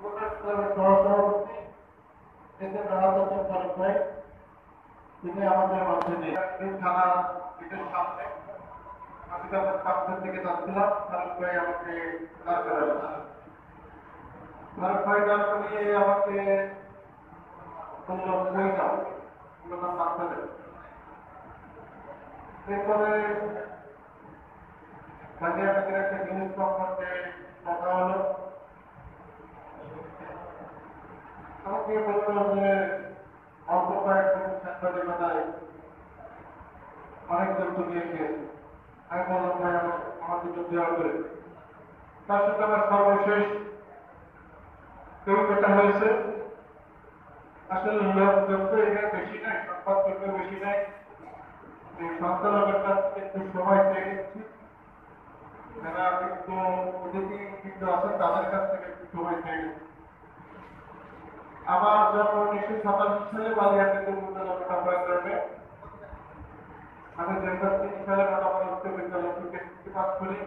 সহসভাপতি এতে দাঁড়াতে ফারুক ভাই, তিনি আমাদের মাঝে নেই। থানা গেটের সামনে আমি তখন সামনের দিকে যাচ্ছিলাম, ফারুক ভাই আমাকে দাঁড় করালেন। ফারুক ভাই দাঁড় করিয়ে আমাকে বলল, কই যাও? বললাম বাচ্চাদের। এরপরে গাজিয়াবাদের একটা জিনিস সম্পর্কে কথা হলো। আমাকে বলল যে অল্প কয়েকদিন সাংবাদিকতায় অনেকজন তো নিয়ে গিয়েছে। আমি বললাম, ভাই আমাকে তো দেওয়া করে। তার সাথে আমার সর্বশেষ কবিতা হয়েছে। আসলে লোকজন তো এখানে বেশি নাই, সংবাদপত্র বেশি নাই, সঞ্চালকের কাছ থেকে একটু সময় চেয়ে নিচ্ছি। যারা কিন্তু অতিথি কিন্তু আছেন তাদের কাছ থেকে একটু সময় চেয়ে নিচ্ছি। আমার জন্ম 1987 সালে বালিয়াতে বিদ্যালয়ে। আমি 2003 সালে ঢাকা উচ্চ বিদ্যালয় থেকে এসএসসি পাস করি।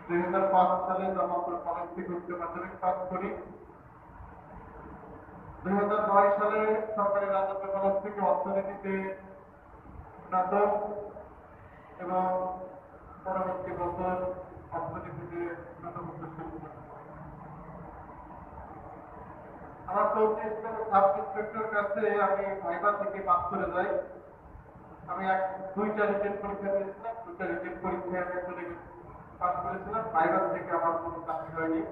2005 সালে জামালপুর কলেজ থেকে উচ্চ মাধ্যমিক পাস করি। 2009 সালে সরকারি রাজস্ব কলেজ থেকে অর্থনীতিতে স্নাতক এবং পরবর্তী বছর অর্থনীতিতে স্নাতকোত্তর সম্পন্ন। আমার সাব ইন্সপেক্টর কাছে আমি ভাইবা থেকে পাস করে যাই। আমি দুইটা রিটেন পরীক্ষা দিয়েছিলাম, দুইটা রিটেন পরীক্ষায় আমি পাস করেছিলাম। ভাইবা থেকে আমার কোনো চাকরি হয়নি।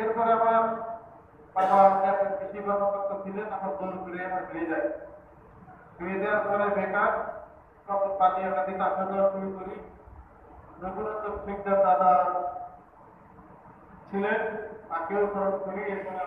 এরপরে আমার বাবা কৃষি কর্মকর্তা ছিলেন, আমার দোল করে আমার বিয়ে যায়। বিয়ে দেওয়ার পরে বেকার, তখন পানিয়া নদীতে আসা যাওয়া শুরু করি। রঘুনাথ সিকদার দাদা ছিলেন, তাকেও খরচ করি। এরপরে